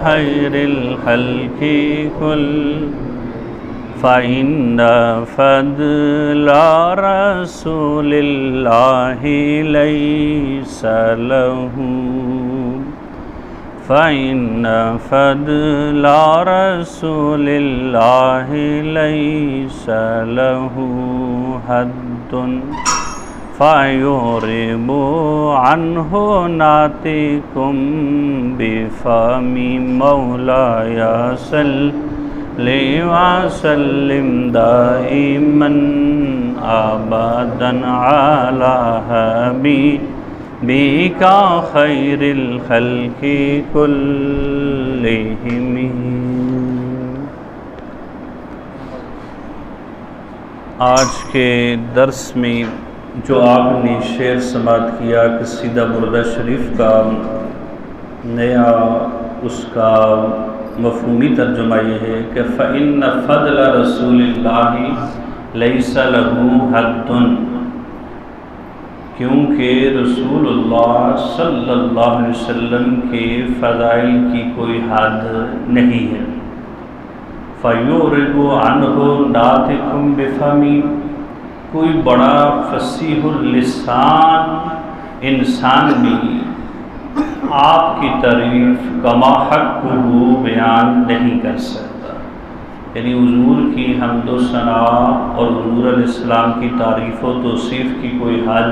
خير الخلق كل فإن فضل رسول الله ليس له فإن فضل رسول الله ليس له حد فيعرب عنه ناطق بفم مولاي صل وسلم دائما أبدا على حبيبك خير الخلق كلهم. آج کے درس میں جو آپ نے شعر سماعت کیا قصیدہ بردہ شریف کا نیا اس کا مفہومی ترجمہ یہ ہے کہ فَإِنَّ فَضْلَ رَسُولِ اللَّهِ لَيْسَ لَهُ حَدٌّ، کیونکہ رسول اللہ صلی اللہ علیہ وسلم کے فضائل کی کوئی حد نہیں ہے. فَيُعْرِضُ عَنْهُ نَاطِقٌ بِفَمِهِ، کوئی بڑا فصیح اللسان انسان بھی آپ کی تعریف کما حق کو بیان نہیں کر سکتا. یعنی حضور کی حمد و ثنا اور حضور علیہ السلام کی تعریف و توصیف کی کوئی حد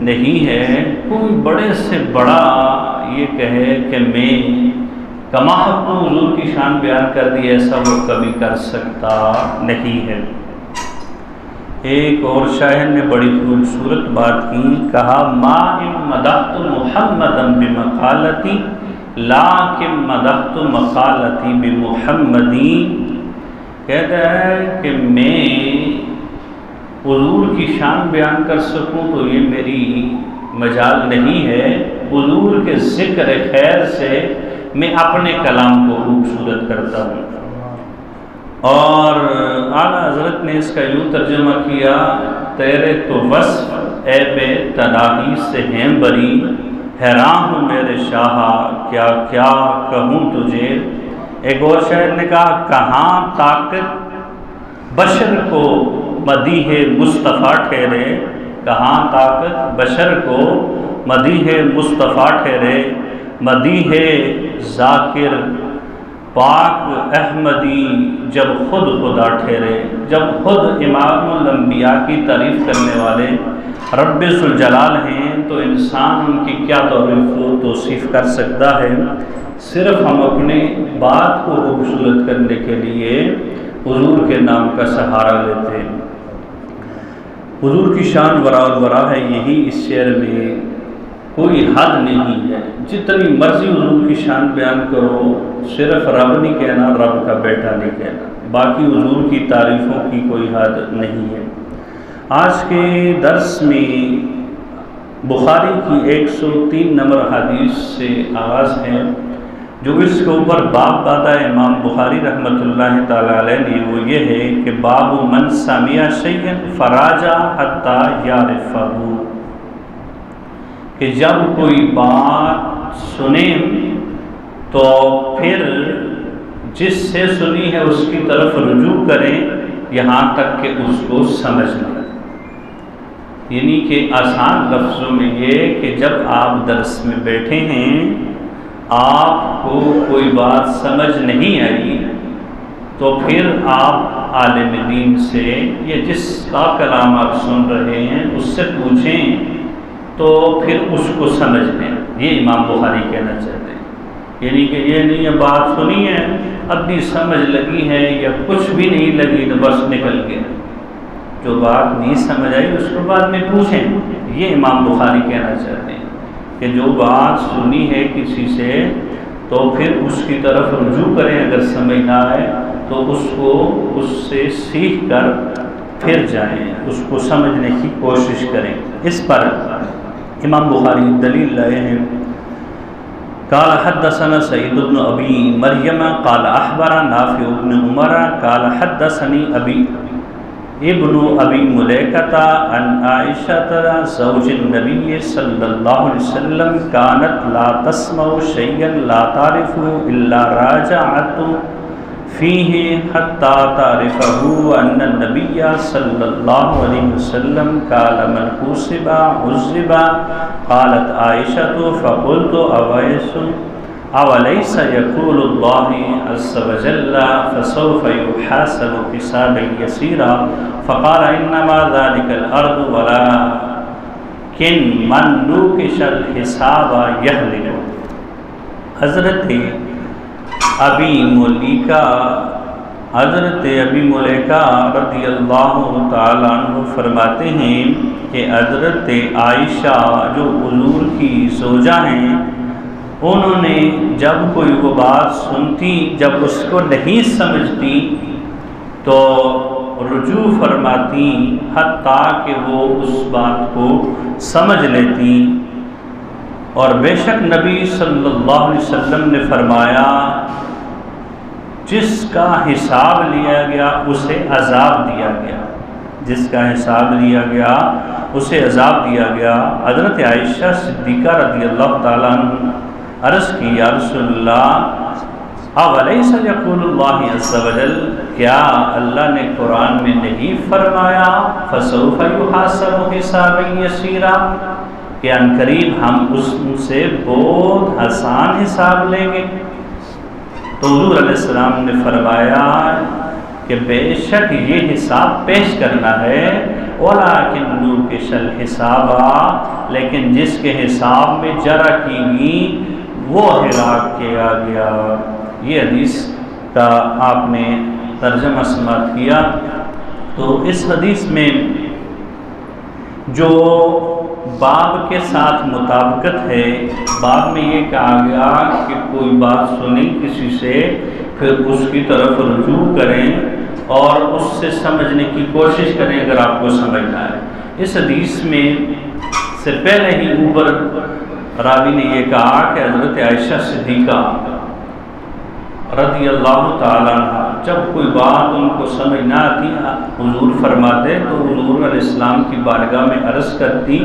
نہیں ہے. کوئی بڑے سے بڑا یہ کہے کہ میں کما حق کو حضور کی شان بیان کر دی، ایسا وہ کبھی کر سکتا نہیں ہے. ایک اور شاعر نے بڑی خوبصورت بات کی، کہا ما ان مدحت محمدا بمقالتی لیکن مدحت مقالتی بمحمدی. کہتا ہے کہ میں حضور کی شان بیان کر سکوں تو یہ میری مجال نہیں ہے. حضور کے ذکر خیر سے میں اپنے کلام کو خوبصورت کرتا ہوں. اور اعلیٰ حضرت نے اس کا یوں ترجمہ کیا، تیرے تو وصف اے بے تناہی سے ہیں بری، حیران ہوں میرے شاہ کیا کیا کہوں تجھے. ایک اور شاعر نے کہا، کہاں طاقت بشر کو مدیح مصطفیٰ ٹھہرے، کہاں طاقت بشر کو مدیح مصطفیٰ ٹھہرے، مدیح ذاکر پاک احمدی جب خود خدا ٹھہرے. جب خود امام الانبیاء کی تعریف کرنے والے رب ذوالجلال ہیں تو انسان ان کی کیا تعریف و توصیف کر سکتا ہے. صرف ہم اپنے بات کو خوبصورت کرنے کے لیے حضور کے نام کا سہارا لیتے ہیں. حضور کی شان وراء الورا ہے، یہی اس شعر میں کوئی حد نہیں ہے. جتنی مرضی حضور کی شان بیان کرو، صرف رب نہیں کہنا، رب کا بیٹا نہیں کہنا، باقی حضور کی تعریفوں کی کوئی حد نہیں ہے. آج کے درس میں بخاری کی 103 نمبر حدیث سے آغاز ہے. جو اس کے اوپر باب باندھا ہے امام بخاری رحمۃ اللہ تعالی علیہ نے، وہ یہ ہے کہ باب من سمع شیئا فراجع حتی یعرفہ، کہ جب کوئی بات سنیں تو پھر جس سے سنی ہے اس کی طرف رجوع کریں یہاں تک کہ اس کو سمجھ لیں. یعنی کہ آسان لفظوں میں یہ کہ جب آپ درس میں بیٹھے ہیں، آپ کو کوئی بات سمجھ نہیں آئی تو پھر آپ عالم دین سے یا جس کا کلام آپ سن رہے ہیں اس سے پوچھیں تو پھر اس کو سمجھ لیں. یہ امام بخاری کہنا چاہتے ہیں. یعنی کہ یہ نہیں ہے بات سنی ہے، اپنی سمجھ لگی ہے یا کچھ بھی نہیں لگی تو بس نکل گیا. جو بات نہیں سمجھ آئی اس کو بعد میں پوچھیں. یہ امام بخاری کہنا چاہتے ہیں کہ جو بات سنی ہے کسی سے تو پھر اس کی طرف رجوع کریں، اگر سمجھ نہ آئے تو اس کو اس سے سیکھ کر پھر جائیں، اس کو سمجھنے کی کوشش کریں. اس پر امام بخاری دلیل لائے ہیں. قال حدثنا سعید بن ابی مریم قال اخبرنا نافع بن عمر قال حدثني ابی ابن ابی ملیکہ عن عائشہ زوج النبی صلی اللہ علیہ وسلم كانت لا تسمع شيئا لا تعرف الا راجعت فيه حتى تعرفه ان النبي صلی اللہ علیہ وسلم قال من حوسب عذب قالت عائشہ فقلت اوليس يقول الله عز وجل فسوف يحاسب حسابا يسيرا فقال انما ذلك الارض ولكن من نوكش الحساب يهلك۔ حضرت ابی ملیکہ رضی اللہ تعالیٰ عنہ فرماتے ہیں کہ حضرت عائشہ جو حضور کی زوجہ ہیں، انہوں نے جب کوئی وہ بات سنتی، جب اس کو نہیں سمجھتی تو رجوع فرماتی حتیٰ کہ وہ اس بات کو سمجھ لیتی۔ اور بے شک نبی صلی اللہ علیہ وسلم نے فرمایا جس کا حساب لیا گیا اسے عذاب دیا گیا، جس کا حساب لیا گیا اسے عذاب دیا گیا۔ حضرت عائشہ صدیقہ رضی اللہ تعالیٰ عنہ عرض کی یا رسول اللہ اولیس یقول اللہ عز وجل، کیا اللہ نے قرآن میں نہیں فرمایا فسوف یحاسب حسابا یسیرا کہ ان قریب ہم اس سے بہت آسان حساب لیں گے؟ تو حضور علیہ السلام نے فرمایا کہ بے شک یہ حساب پیش کرنا ہے، وَلَٰكِنْ نُوكِشَ الْحِسَابَ، لیکن جس کے حساب میں جرا کی گئی وہ ہلاک کیا گیا۔ یہ حدیث کا آپ نے ترجمہ سماعت کیا۔ تو اس حدیث میں جو باب کے ساتھ مطابقت ہے، باب میں یہ کہا گیا کہ کوئی بات سنیں کسی سے پھر اس کی طرف رجوع کریں اور اس سے سمجھنے کی کوشش کریں اگر آپ کو سمجھنا ہے۔ اس حدیث میں سے پہلے ہی اوپر راوی نے یہ کہا کہ حضرت عائشہ صدیقہ رضی اللہ تعالیٰ عنہ جب کوئی بات ان کو سمجھ نہ آتی حضور فرماتے تو حضور علیہ السلام کی بارگاہ میں عرض کرتی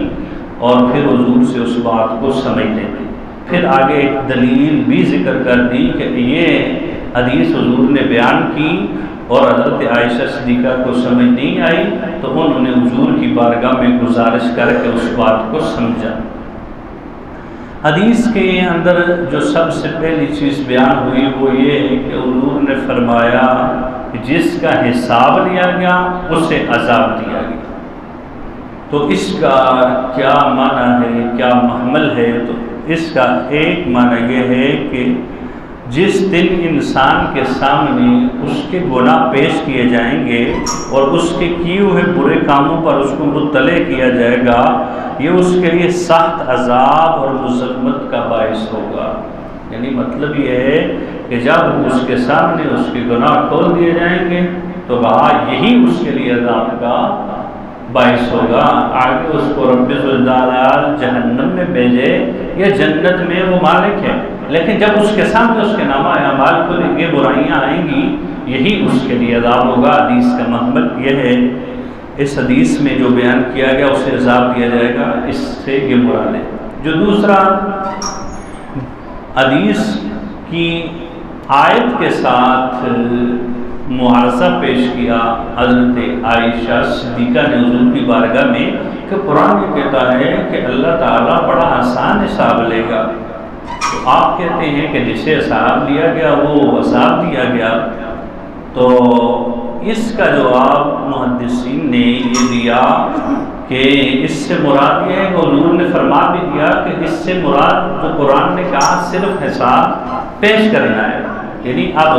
اور پھر حضور سے اس بات کو سمجھ لیتی۔ پھر آگے ایک دلیل بھی ذکر کر دی کہ یہ حدیث حضور نے بیان کی اور حضرت عائشہ صدیقہ کو سمجھ نہیں آئی تو انہوں نے حضور کی بارگاہ میں گزارش کر کے اس بات کو سمجھا۔ حدیث کے اندر جو سب سے پہلی چیز بیان ہوئی وہ یہ ہے کہ حضور نے فرمایا کہ جس کا حساب لیا گیا اسے عذاب دیا گیا۔ تو اس کا کیا معنی ہے، کیا محمل ہے؟ تو اس کا ایک معنی یہ ہے کہ جس دن انسان کے سامنے اس کے گناہ پیش کیے جائیں گے اور اس کے کیے ہوئے برے کاموں پر اس کو مطلع کیا جائے گا، یہ اس کے لیے سخت عذاب اور مذمت کا باعث ہوگا۔ یعنی مطلب یہ ہے کہ جب اس کے سامنے اس کے گناہ کھول دیے جائیں گے تو وہاں یہی اس کے لیے عذاب کا باعث ہوگا۔ آگے اس کو رب الجلال جہنم میں بھیجے یا جنت میں وہ مالک ہے، لیکن جب اس کے سامنے اس کے نامہ اعمال کھلیں گے، برائیاں آئیں گی، یہی اس کے لیے عذاب ہوگا۔ حدیث کا محمل یہ ہے، اس حدیث میں جو بیان کیا گیا اسے عذاب دیا جائے گا، اس سے یہ مراد ہے۔ جو دوسرا حدیث کی آیت کے ساتھ معارضہ پیش کیا حضرت عائشہ صدیقہ نے حضور کی بارگاہ میں کہ قرآن یہ کہتا ہے کہ اللہ تعالیٰ بڑا آسان حساب لے گا، تو آپ کہتے ہیں کہ جسے حساب لیا گیا وہ عذاب دیا گیا۔ تو اس کا جواب محدثین نے یہ دیا کہ اس سے مراد یہ ہے کہ حضور نے فرما بھی دیا کہ اس سے مراد جو قرآن نے کہا صرف حساب پیش کرنا ہے، یعنی اب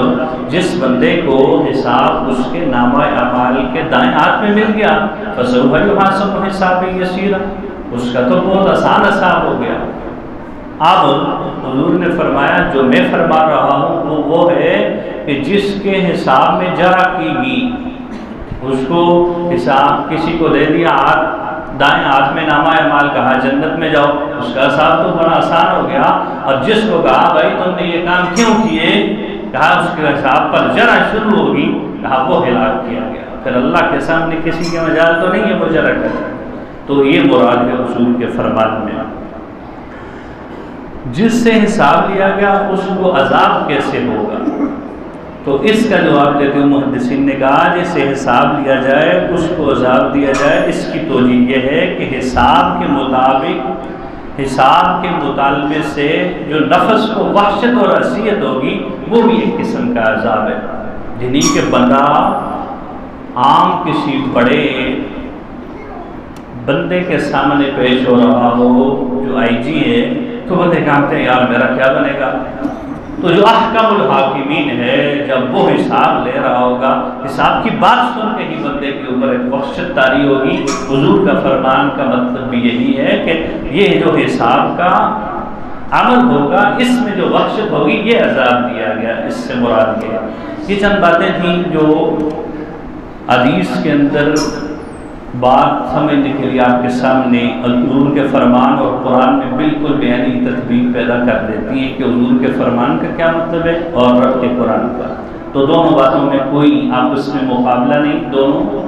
جس بندے کو حساب اس کے نامہ اعمال کے دائیں ہاتھ میں مل گیا فسوف یحاسب حسابا یسیرا، اس کا تو بہت آسان حساب ہو گیا۔ اب حضور نے فرمایا جو میں فرما رہا ہوں وہ ہے کہ جس کے حساب میں جرا کی گئی، اس کو حساب کسی کو دے دیا دائیں ہاتھ میں نامہ اعمال، کہا جنت میں جاؤ، اس کا حساب تو بڑا آسان ہو گیا۔ اور جس کو کہا بھائی تم نے یہ کام کیوں کیے، کہا اس کے حساب پر جرا شروع ہوگی، کہا وہ ہلاک کیا گیا۔ پھر اللہ کے سامنے کسی کے مجال تو نہیں ہے مشارکت. تو یہ مراد ہے حضور کے فرمان میں. جس سے حساب لیا گیا اس کو عذاب کیسے ہوگا؟ تو اس کا جواب دیتے ہوئے محدثین نے کہا جس سے حساب لیا جائے اس کو عذاب دیا جائے. اس کی توجیہ یہ ہے کہ حساب کے مطابق حساب کے مطالبے سے جو نفس کو وحشت اور اذیت ہوگی وہ بھی ایک قسم کا عذاب ہے. یعنی کہ بندہ عام کسی بڑے بندے کے سامنے پیش ہو رہا ہو جو آئی جی ہے تو بندے کہتے ہیں یار میرا کیا بنے گا. تو جو احکم الحاکمین ہے جب وہ حساب لے رہا ہوگا حساب کی بات سن کے ہی بندے کے اوپر ایک وحشت طاری ہوگی. حضور کا فرمان کا مطلب بھی یہی ہے کہ یہ جو حساب کا عمل ہوگا اس میں جو وحشت ہوگی یہ عذاب دیا گیا. اس سے مراد یہ چند باتیں تھیں جو حدیث کے اندر بات سمجھنے کے لیے آپ کے سامنے حضور کے فرمان اور قرآن میں بالکل بیانی تطبیق پیدا کر دیتی ہیں کہ حضور کے فرمان کا کیا مطلب ہے اور رب کے قرآن کا. تو دونوں باتوں میں کوئی آپس میں مقابلہ نہیں, دونوں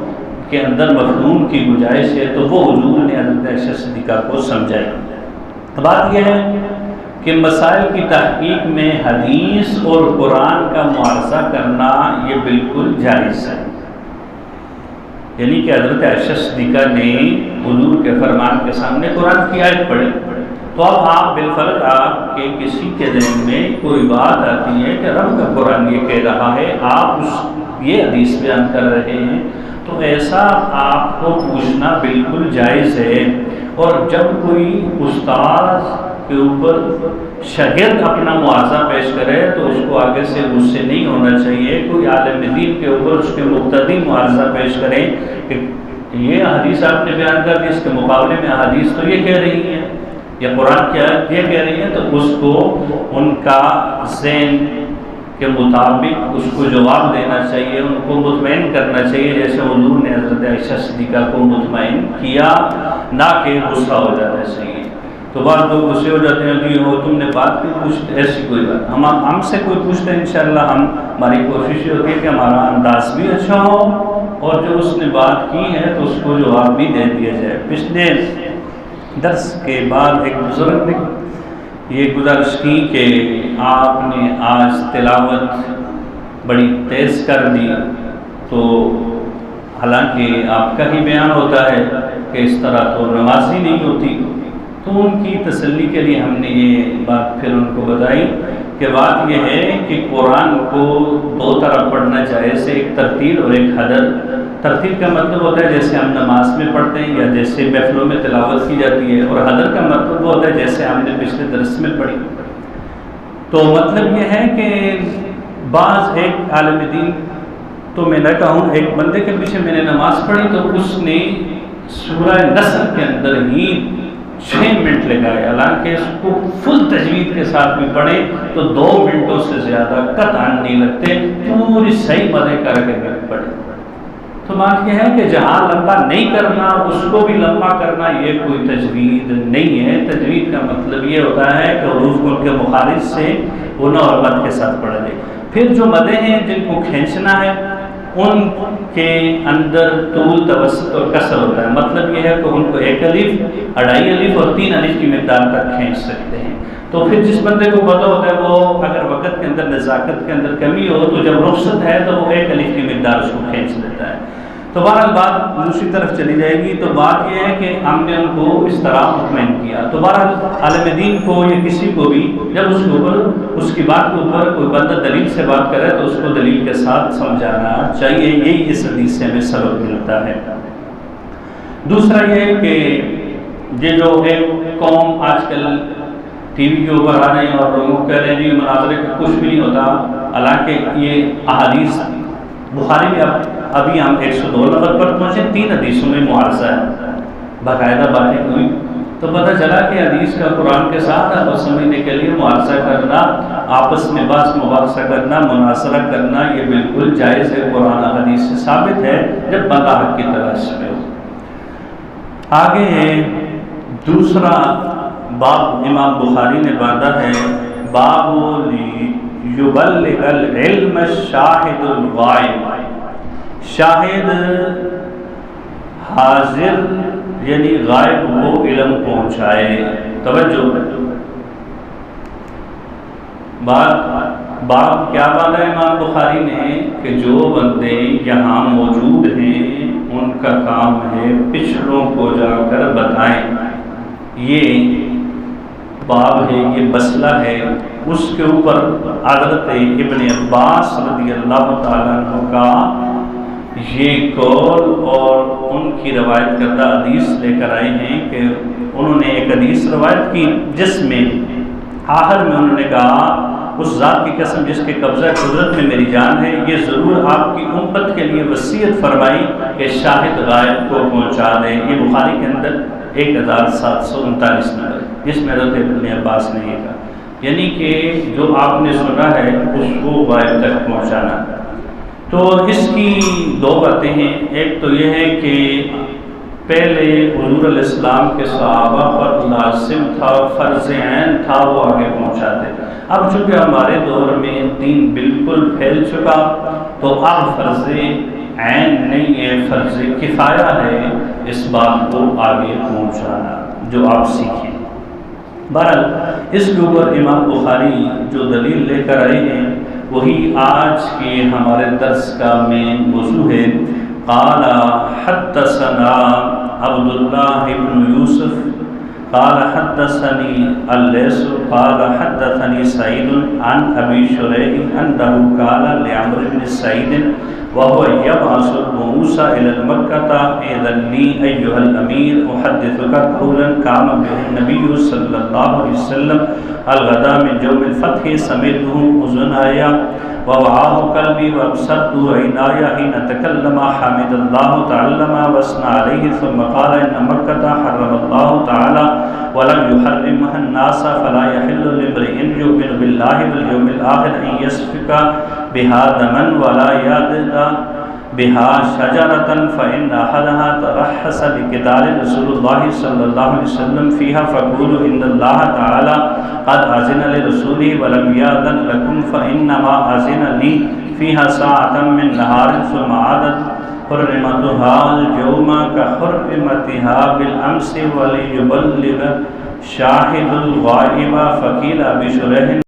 کے اندر مفہوم کی گنجائش ہے. تو وہ حضور نے حضرت عائشہ صدیقہ کو سمجھائی. بات یہ ہے کہ مسائل کی تحقیق میں حدیث اور قرآن کا معارضہ کرنا یہ بالکل جائز ہے. یعنی کہ حضرت عائشہ صدیقہ نے حضور کے فرمان کے سامنے قرآن کی آیت پڑھی تو اب آپ بالفرض آپ کے کسی کے ذہن میں کوئی بات آتی ہے کہ رب کا قرآن یہ کہہ رہا ہے, آپ یہ حدیث بیان کر رہے ہیں, تو ایسا آپ کو پوچھنا بالکل جائز ہے. اور جب کوئی استاد کے اوپر شاگرد اپنا معاوضہ پیش کرے تو اس کو آگے سے غصے نہیں ہونا چاہیے. کوئی عالم دین کے اوپر اس کے مقتدی معاوضہ پیش کریں کہ یہ حدیث آپ نے بیان کر دی, اس کے مقابلے میں حدیث تو یہ کہہ رہی ہے یا قرآن کیا یہ کہہ رہی ہے, تو اس کو ان کا ذہن کے مطابق اس کو جواب دینا چاہیے, ان کو مطمئن کرنا چاہیے جیسے حضور نے حضرت عائشہ صدیقہ کو مطمئن کیا, نہ کہ غصہ ہو جانا چاہیے. تو بعض لوگ غصے ہو جاتے ہیں کہ ہو تم نے بات کی پوچھ, ایسی کوئی بات ہم سے کوئی پوچھتے ہیں انشاءاللہ ہماری کوشش یہ ہوتی ہے کہ ہمارا انداز بھی اچھا ہو اور جو اس نے بات کی ہے تو اس کو جواب بھی دے دیا جائے. پچھلے درس کے بعد ایک بزرگ نے یہ گزارش کی کہ آپ نے آج تلاوت بڑی تیز کر دی, تو حالانکہ آپ کا ہی بیان ہوتا ہے کہ اس طرح تو نماز ہی نہیں ہوتی. تو ان کی تسلی کے لیے ہم نے یہ بات پھر ان کو بتائی کہ بات یہ ہے کہ قرآن کو دو طرح پڑھنا جائز ہے, ایک ترتیل اور ایک حدر. ترتیل کا مطلب ہوتا ہے جیسے ہم نماز میں پڑھتے ہیں یا جیسے محفلوں میں تلاوت کی جاتی ہے, اور حدر کا مطلب وہ ہوتا ہے جیسے ہم نے پچھلے درس میں پڑھی. تو مطلب یہ ہے کہ بعض ایک عالم دین, تو میں نہ کہوں, ایک بندے کے پیچھے میں نے نماز پڑھی تو اس نے سورہ نصر کے اندر ہی 6 منٹ لگائے, حالانکہ اس کو فل تجوید کے ساتھ بھی پڑھے تو 2 منٹوں سے زیادہ قطعاً نہیں لگتے, پوری صحیح مدے کر کے پڑھے. تو بات یہ ہے کہ جہاں لمبا نہیں کرنا اس کو بھی لمبا کرنا یہ کوئی تجوید نہیں ہے. تجوید کا مطلب یہ ہوتا ہے کہ حروف کو ان کے مخارج سے غنہ اور مد کے ساتھ پڑھا جائے. پھر جو مدیں ہیں جن کو کھینچنا ہے ان کے اندر طول, توسط اور کسر ہوتا ہے. مطلب یہ ہے کہ ان کو 1 الف, 2.5 الف اور 3 الف کی مقدار تک کھینچ سکتے ہیں. تو پھر جس بندے کو پتہ ہوتا ہے وہ اگر وقت کے اندر نزاکت کے اندر کمی ہو تو جب رخصت ہے تو وہ 1 الف کی مقدار اس کو کھینچ لیتا ہے. تو بہرحال بات دوسری طرف چلی جائے گی. تو بات یہ ہے کہ ہم نے ان کو اس طرح مطمئن کیا. تو بہرحال عالم دین کو یا کسی کو بھی جب اس کے اوپر اس کی بات کے اوپر کوئی بندہ دلیل سے بات کرے تو اس کو دلیل کے ساتھ سمجھانا چاہیے. یہی اس حدیث سے ہمیں سبق ملتا ہے. دوسرا یہ کہ یہ جو ایک قوم آج کل ٹی وی کے اوپر آ رہے ہیں اور لوگوں کہہ رہے ہیں جی مناظرے کا کچھ بھی نہیں ہوتا, حالانکہ یہ احادیث بخاری میں ابھی ہم 102 نمبر پر پہنچے, 3 حدیثوں میں معارضہ ہے, باقاعدہ باتیں ہوئی تو پتہ چلا کہ حدیث کا قرآن کے ساتھ آپس سمجھنے کے لیے معارضہ کرنا, آپس میں بحث مباحثہ کرنا, مناظرہ کرنا یہ بالکل جائز ہے. قرآن حدیث سے ثابت ہے جب بندہ حق کی تلاش میں ہو. آگے ہے دوسرا باب امام بخاری نے باندھا ہے, باب یبلغ العلم الشاہد الغائب. شاہد حاضر یعنی غائب کو علم پہنچائے۔ توجہ، باب کیا باندھا امام بخاری نے کہ جو بندے یہاں موجود ہیں ان کا کام ہے پچھلوں کو جا کر بتائیں۔ یہ باب ہے، یہ مسئلہ ہے، اس کے اوپر حضرت ابن عباس رضی اللہ تعالیٰ عنہ کا یہ قول اور ان کی روایت کردہ حدیث لے کر آئے ہیں کہ انہوں نے ایک حدیث روایت کی جس میں آخر میں انہوں نے کہا اس ذات کی قسم جس کے قبضہ قدرت میں میری جان ہے، یہ ضرور آپ کی امت کے لیے وصیت فرمائی کہ شاہد غائب کو پہنچا دیں۔ یہ بخاری کے اندر 1739 نمبر، جس میں حضرت ابن عباس نے یہ کہا، یعنی کہ جو آپ نے سنا ہے اس کو غائب تک پہنچانا۔ تو اس کی دو باتیں ہیں، ایک تو یہ ہے کہ پہلے حضور علیہ السلام کے صحابہ پر لازم تھا، فرض عین تھا وہ آگے پہنچاتے۔ اب چونکہ ہمارے دور میں دین بالکل پھیل چکا تو اب فرض عین نہیں ہے، فرض کفایہ ہے اس بات کو آگے پہنچانا جو آپ سیکھیں۔ بہرحال اس کے اوپر امام بخاری جو دلیل لے کر آئے ہیں وہی آج کے ہمارے درس کا مین موضوع ہے۔ قال حدثنا عبد الله بن يوسف قال حدثني الليث قال حدثني سعيد عن ابي شريح انه قال لعمرو بن سعيد وهو يبعث موسى الى مكة اذن لي ايها الامير احدثك قولا قام به النبي صلى الله عليه وسلم الغدا من يوم الفتح سمعته اذناي ووعاه قلبي وابصرته عيناي حين تكلم حمد الله تعالى واثنى عليه ثم قال ان مكة حرم الله تعالى ولم يحرمها الناس فلا يحل لامرئ يؤمن بالله واليوم الاخر ان يسفك بها دما ولا يعضد بها شجرة فإن أحدها ترحس لقتال رسول الله صلى الله عليه وسلم فيها فقولوا إن الله تعالى قد أذن لرسوله ولم يأذن لكم فإنما أذن لي فيها ساعة من نهار ثم عادت حرمتها اليوم كحرمتها بالأمس وليبلغ شاهد الغائب فقيل أبي شريح